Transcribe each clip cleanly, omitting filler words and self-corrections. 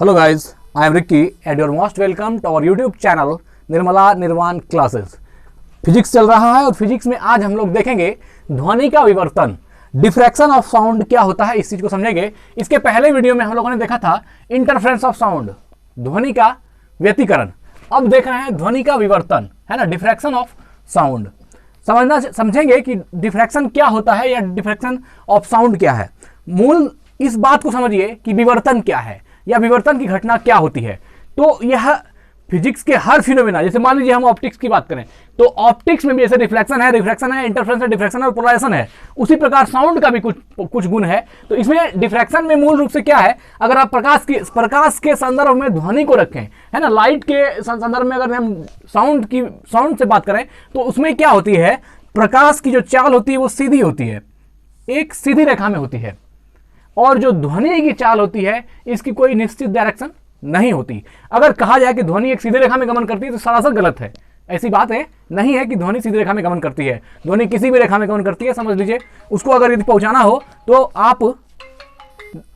Hello guys, I am Ricky and you're most welcome to our YouTube channel Nirmala निर्वाण classes. Physics चल रहा है और फिजिक्स में आज हम लोग देखेंगे ध्वनि का विवर्तन, डिफ्रैक्शन ऑफ साउंड क्या होता है, इस चीज को समझेंगे। इसके पहले वीडियो में हम लोगों ने देखा था इंटरफेरेंस ऑफ साउंड, ध्वनि का व्यतिकरण। अब देख रहे हैं ध्वनि का विवर्तन, है ना, डिफ्रैक्शन ऑफ साउंड। समझेंगे कि डिफ्रैक्शन क्या होता है या डिफ्रैक्शन ऑफ साउंड क्या है। मूल इस बात को समझिए कि विवर्तन क्या है या विवर्तन की घटना क्या होती है। तो यह फिजिक्स के हर फिनोमेना, जैसे मान लीजिए हम ऑप्टिक्स की बात करें तो ऑप्टिक्स में भी जैसे रिफ्लेक्शन है, इंटरफेरेंस है, डिफ्रैक्शन है और पोलराइजेशन है, उसी प्रकार साउंड का भी कुछ गुण है। तो इसमें डिफ्रैक्शन में मूल रूप से क्या है, अगर आप प्रकाश के संदर्भ में ध्वनि को रखें, है ना, लाइट के संदर्भ में अगर हम साउंड से बात करें तो उसमें क्या होती है, प्रकाश की जो चाल होती है वो सीधी होती है, एक सीधी रेखा में होती है, और जो ध्वनि की चाल होती है इसकी कोई निश्चित डायरेक्शन नहीं होती। अगर कहा जाए कि ध्वनि एक सीधी रेखा में गमन करती है तो सरासर गलत है। ऐसी बात है नहीं है कि ध्वनि सीधी रेखा में गमन करती है, ध्वनि किसी भी रेखा में गमन करती है, समझ लीजिए। उसको अगर यदि पहुंचाना हो तो आप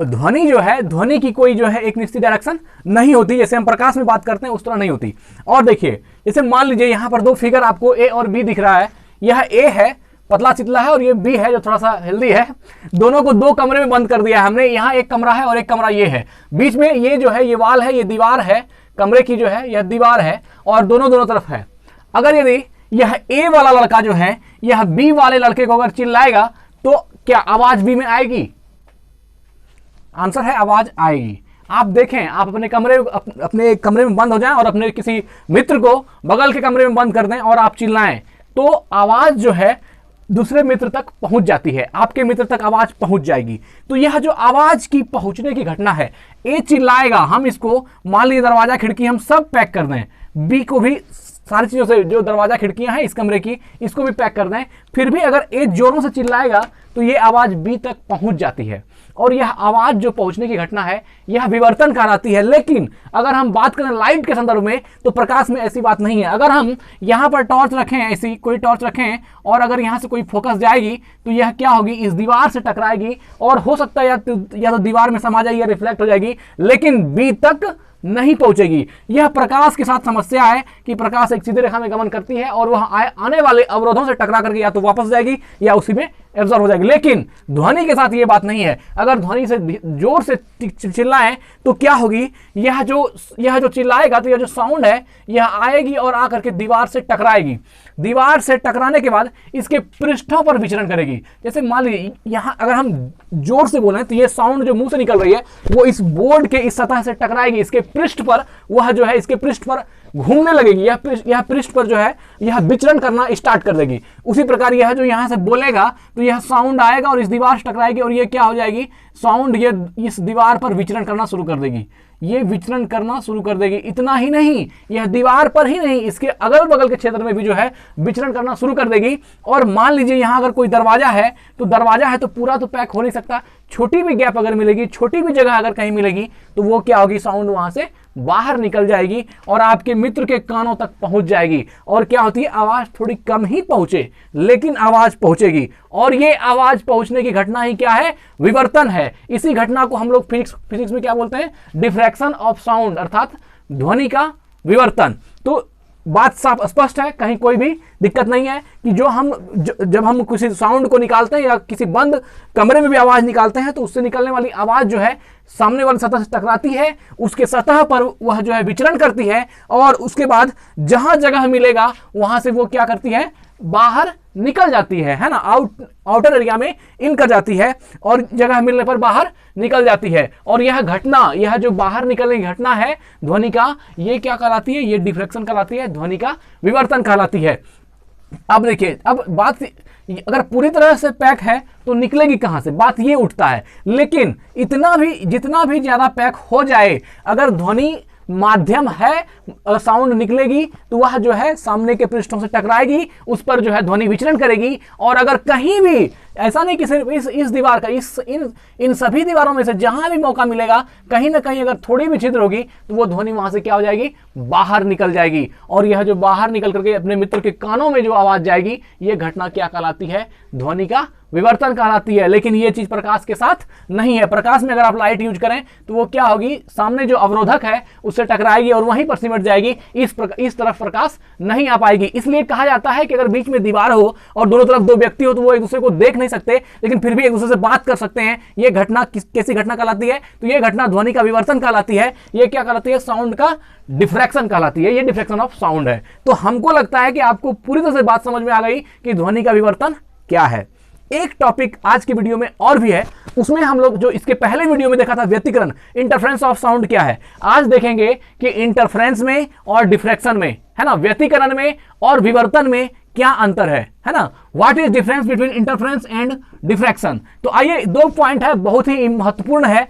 ध्वनि जो है, ध्वनि की कोई जो है एक निश्चित डायरेक्शन नहीं होती, जैसे हम प्रकाश में बात करते हैं उस तरह नहीं होती। और देखिए, जैसे मान लीजिए यहां पर दो फिगर आपको ए और बी दिख रहा है, यह ए है पतला चितला है और ये बी है जो थोड़ा सा हेल्दी है। दोनों को दो कमरे में बंद कर दिया है हमने, यहाँ एक कमरा है और एक कमरा ये है, बीच में ये जो है ये वाल है, ये दीवार है, कमरे की जो है यह दीवार है और दोनों तरफ है। अगर यदि यह ए वाला लड़का जो है यह बी वाले लड़के को अगर चिल्लाएगा तो क्या आवाज बी में आएगी? आंसर है आवाज आएगी। आप देखें, आप अपने कमरे में बंद हो जाएं और अपने किसी मित्र को बगल के कमरे में बंद कर दें और आप चिल्लाएं तो आवाज जो है दूसरे मित्र तक पहुंच जाती है, आपके मित्र तक आवाज पहुंच जाएगी। तो यह जो आवाज की पहुंचने की घटना है, ए चिल्लाएगा, हम इसको मान लीजिए दरवाजा खिड़की हम सब पैक कर दें, बी को भी सारी चीजों से, जो दरवाजा खिड़कियां हैं इस कमरे की, इसको भी पैक कर दें, फिर भी अगर ए जोरों से चिल्लाएगा तो ये आवाज बी तक पहुंच जाती है और यह आवाज जो पहुंचने की घटना है यह विवर्तन कहलाती है। लेकिन अगर हम बात करें लाइट के संदर्भ में तो प्रकाश में ऐसी बात नहीं है। अगर हम यहां पर टॉर्च रखें, ऐसी कोई टॉर्च रखें और अगर यहां से कोई फोकस जाएगी तो यह क्या होगी, इस दीवार से टकराएगी और हो सकता है या तो दीवार में समा जाएगी या रिफ्लेक्ट हो जाएगी, लेकिन बी तक नहीं पहुंचेगी। यह प्रकाश के साथ समस्या है कि प्रकाश एक सीधी रेखा में गमन करती है और वह आने वाले अवरोधों से टकरा करके या तो वापस जाएगी या उसी में एब्जॉर्ब हो जाएगी। लेकिन ध्वनि के साथ यह बात नहीं है। अगर ध्वनि से जोर से चिल्लाएं तो क्या होगी, यह जो चिल्लाएगा तो यह जो साउंड है यह आएगी और आकर के दीवार से टकराएगी। दीवार से टकराने के बाद इसके पृष्ठों पर विचरण करेगी। जैसे मान लीजिए यहाँ अगर हम जोर से बोलें तो यह साउंड जो मुंह से निकल रही है वो इस बोर्ड के इस सतह से टकराएगी, इसके पृष्ठ पर, वह जो है इसके पृष्ठ पर घूमने लगेगी, यह पृष्ठ पर जो है यह विचरण करना स्टार्ट कर देगी। उसी प्रकार यह जो यहां से बोलेगा तो यह साउंड आएगा और इस दीवार से टकराएगी और ये क्या हो जाएगी, साउंड ये इस दीवार पर विचरण करना शुरू कर देगी, ये विचरण करना शुरू कर देगी। इतना ही नहीं, यह दीवार पर ही नहीं, इसके अगल बगल के क्षेत्र में भी जो है विचरण करना शुरू कर देगी। और मान लीजिए यहां अगर कोई दरवाजा है तो पूरा तो पैक हो नहीं सकता, छोटी भी गैप अगर मिलेगी, छोटी भी जगह अगर कहीं मिलेगी तो वो क्या होगी, साउंड वहां से बाहर निकल जाएगी और आपके मित्र के कानों तक पहुंच जाएगी। और क्या होती है, आवाज थोड़ी कम ही पहुंचे लेकिन आवाज पहुंचेगी। और ये आवाज पहुंचने की घटना ही क्या है, विवर्तन है। इसी घटना को हम लोग फिजिक्स में क्या बोलते हैं, डिफ्रैक्शन ऑफ साउंड, अर्थात ध्वनि का विवर्तन। तो बात साफ स्पष्ट है, कहीं कोई भी दिक्कत नहीं है कि जब हम किसी साउंड को निकालते हैं या किसी बंद कमरे में भी आवाज निकालते हैं तो उससे निकलने वाली आवाज जो है सामने वाली सतह से टकराती है, उसके सतह पर वह जो है विचरण करती है और उसके बाद जहां जगह मिलेगा वहां से वो क्या करती है, बाहर निकल जाती है ना, आउटर एरिया में इन कर जाती है और जगह मिलने पर बाहर निकल जाती है। और यह घटना, यह जो बाहर निकलने की घटना है ध्वनि का, ये क्या कहलाती है, ये डिफ्रैक्शन कहलाती है, ध्वनि का विवर्तन कहलाती है। अब देखिए, अब बात अगर पूरी तरह से पैक है तो निकलेगी कहां से, बात ये उठता है। लेकिन जितना भी ज्यादा पैक हो जाए, अगर ध्वनि माध्यम है, साउंड निकलेगी तो वह जो है सामने के पृष्ठों से टकराएगी, उस पर जो है ध्वनि विचरण करेगी। और अगर कहीं भी ऐसा नहीं कि सिर्फ इस दीवार का, इन सभी दीवारों में से जहां भी मौका मिलेगा कहीं ना कहीं अगर थोड़ी भी छिद्र होगी तो वो ध्वनि वहां से क्या हो जाएगी, बाहर निकल जाएगी। और यह जो बाहर निकल करके अपने मित्र के कानों में जो आवाज जाएगी, ये घटना क्या कहलाती है, ध्वनि का विवर्तन कहलाती है। लेकिन ये चीज प्रकाश के साथ नहीं है। प्रकाश में अगर आप लाइट यूज करें तो वो क्या होगी, सामने जो अवरोधक है उससे टकराएगी और वहीं पर सिमट जाएगी, इस तरफ प्रकाश नहीं आ पाएगी। इसलिए कहा जाता है कि अगर बीच में दीवार हो और दोनों तरफ दो व्यक्ति हो तो वो एक दूसरे को देख नहीं सकते, लेकिन फिर भी एक दूसरे से बात कर सकते हैं। ये घटना कैसी घटना कहलाती है, तो ये घटना ध्वनि का विवर्तन कहलाती है। ये क्या कहलाती है, साउंड का डिफ्रैक्शन कहलाती है। ये डिफ्रैक्शन ऑफ साउंड है। तो हमको लगता है कि आपको पूरी तरह से बात समझ में आ गई कि ध्वनि का विवर्तन क्या है। एक टॉपिक आज की वीडियो में और भी है, उसमें हम लोग जो इसके पहले वीडियो में देखा था व्यतिकरण, इंटरफेरेंस ऑफ साउंड क्या है, आज देखेंगे कि इंटरफेरेंस में और डिफ्रैक्शन में, है ना, व्यतिकरण में और विवर्तन में क्या अंतर है ना, what is difference between interference and diffraction. तो आइए, 2 पॉइंट है, बहुत ही महत्वपूर्ण है।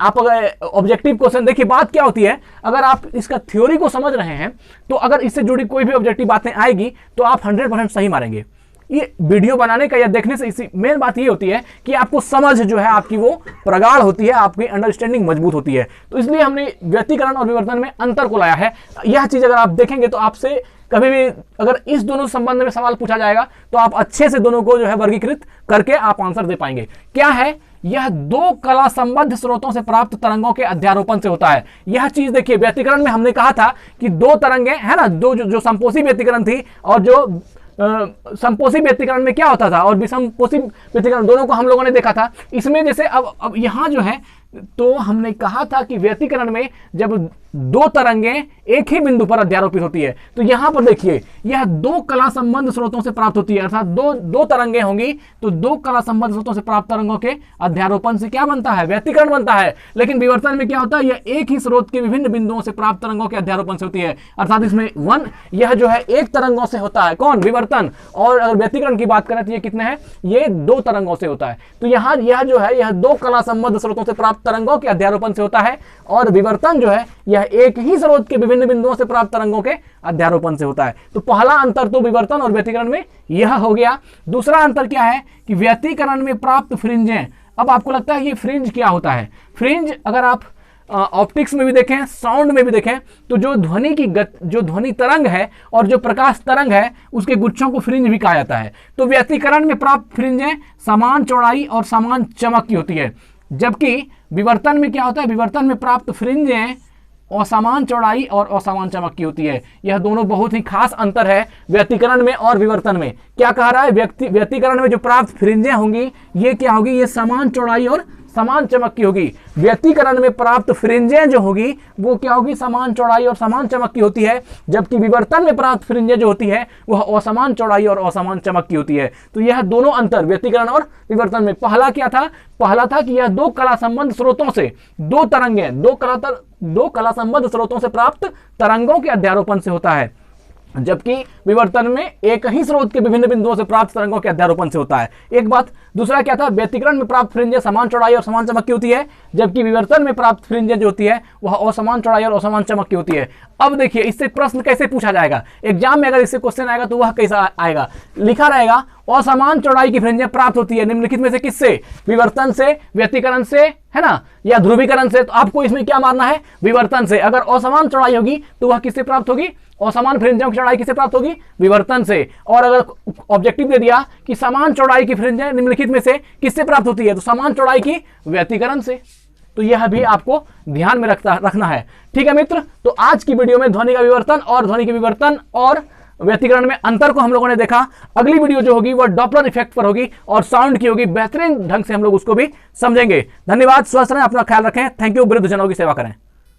आप अगर ऑब्जेक्टिव क्वेश्चन देखिए, बात क्या होती है, अगर आप इसका थ्योरी को समझ रहे हैं तो अगर इससे जुड़ी कोई भी ऑब्जेक्टिव बातें आएगी तो आप 100% सही मारेंगे। ये वीडियो बनाने का या देखने से इसी मेन बात ये होती है कि आपको समझ जो है आपकी वो प्रगाढ़ होती है, आपकी अंडरस्टैंडिंग मजबूत होती है। तो इसलिए हमने व्यतिकरण और विवर्तन में अंतर को लाया है। यह चीज अगर आप देखेंगे तो आपसे कभी भी अगर इस दोनों संबंध में सवाल पूछा जाएगा तो आप अच्छे से दोनों को जो है वर्गीकृत करके आप आंसर दे पाएंगे। क्या है, यह 2 कला संबद्ध स्रोतों से प्राप्त तरंगों के अध्यारोपण से होता है। यह चीज देखिए, व्यतिकरण में हमने कहा था कि 2 तरंगे है ना, जो संपोषी व्यतिकरण थी और जो संपोषी व्यतिकरण में क्या होता था और विसंपोषी व्यतिकरण, दोनों को हम लोगों ने देखा था। इसमें जैसे अब यहां जो है, तो हमने कहा था कि व्यतिकरण में जब 2 तरंगें एक ही बिंदु पर अध्यारोपित होती है, तो यहां पर देखिए यह 2 कला संबंध स्रोतों से प्राप्त होती है, अर्थात दो तरंगें होंगी तो 2 कला संबंध स्रोतों से प्राप्त तरंगों के अध्यारोपण से क्या बनता है, व्यतिकरण बनता है। लेकिन विवर्तन में क्या होता है, यह एक ही स्रोत के विभिन्न बिंदुओं से प्राप्त तरंगों के अध्यारोपण से होती है, अर्थात इसमें यह जो है एक तरंगों से होता है, कौन, विवर्तन। और अगर व्यतिकरण की बात करें तो ये कितने हैं, ये 2 तरंगों से होता है। तो यहां यह जो है, यह 2 कला संबंध स्रोतों से प्राप्त तरंगों के अध्यारोपण से होता है, और विवर्तन जो है यह एक ही स्रोत के विभिन्न बिंदुओं से प्राप्त तरंगों के अध्यारोपण से होता है। तो पहला अंतर तो विवर्तन और व्यतिकरण में यह हो गया। दूसरा अंतर क्या है कि व्यतिकरण में प्राप्त फ्रिंजें, अब आपको लगता है ये फ्रिंज क्या होता है। फ्रिंज अगर आप ऑप्टिक्स में भी देखें, साउंड में भी देखें, तो जो ध्वनि तरंग है और जो प्रकाश तरंग है उसके गुच्छों को फ्रिंज भी कहा जाता है। तो व्यतिकरण में प्राप्त फ्रिंजें समान चौड़ाई और समान चमक की होती है, जबकि विवर्तन में क्या होता है, विवर्तन में प्राप्त फ्रिंजें असमान चौड़ाई और असमान चमक की होती है। यह दोनों बहुत ही खास अंतर है व्यतिकरण में और विवर्तन में। क्या कह रहा है, व्यतिकरण में जो प्राप्त फ्रिंजें होंगी ये क्या होगी, ये समान चौड़ाई और समान चमक की होगी। व्यतिकरण में प्राप्त फ्रिंजें जो होगी वो क्या होगी, समान चौड़ाई और समान चमक की होती है, जबकि विवर्तन में प्राप्त फ्रिंजें जो होती है वह असमान चौड़ाई और असमान चमक की होती है। तो यह दोनों अंतर व्यतिकरण और विवर्तन में। पहला क्या था, पहला था कि यह 2 कला संबंध स्रोतों से 2 तरंगें, 2 कला संबंध स्रोतों से प्राप्त तरंगों के अध्यारोपण से होता है, जबकि विवर्तन में एक ही स्रोत के विभिन्न बिंदुओं से प्राप्त तरंगों के अध्यारोपण से होता है। एक बात। दूसरा क्या था, व्यतिकरण में प्राप्त फ्रिंजें समान चौड़ाई और समान चमक की होती है, जबकि विवर्तन में प्राप्त फ्रिंजें जो होती है वह असमान चौड़ाई और असमान चमक की होती है। अब देखिए इससे प्रश्न कैसे पूछा जाएगा एग्जाम में, अगर इससे क्वेश्चन आएगा तो वह कैसा आएगा, लिखा रहेगा असमान चौड़ाई की फ्रिंजें प्राप्त होती है निम्नलिखित में से किससे, विवर्तन से, व्यतिकरण से, है ना, या ध्रुवीकरण से। तो आपको इसमें क्या मानना है, विवर्तन से। अगर असमान चौड़ाई होगी तो वह किससे प्राप्त होगी, असमान फ्रिंजों की चौड़ाई किससे प्राप्त होगी, विवर्तन से। और अगर ऑब्जेक्टिव दे दिया कि समान चौड़ाई की फ्रिंजें निम्नलिखित में से किससे प्राप्त होती है, तो समान चौड़ाई की व्यतिकरण से। तो यह भी आपको ध्यान में रखना है। ठीक है मित्र, तो आज की वीडियो में ध्वनि का विवर्तन और ध्वनि के विवर्तन और व्यतिकरण में अंतर को हम लोगों ने देखा। अगली वीडियो जो होगी वह डॉपलर इफेक्ट पर होगी और साउंड की होगी, बेहतरीन ढंग से हम लोग उसको भी समझेंगे। धन्यवाद, स्वस्थ रहें, अपना ख्याल रखें। Thank you. वृद्धजनों की सेवा करें।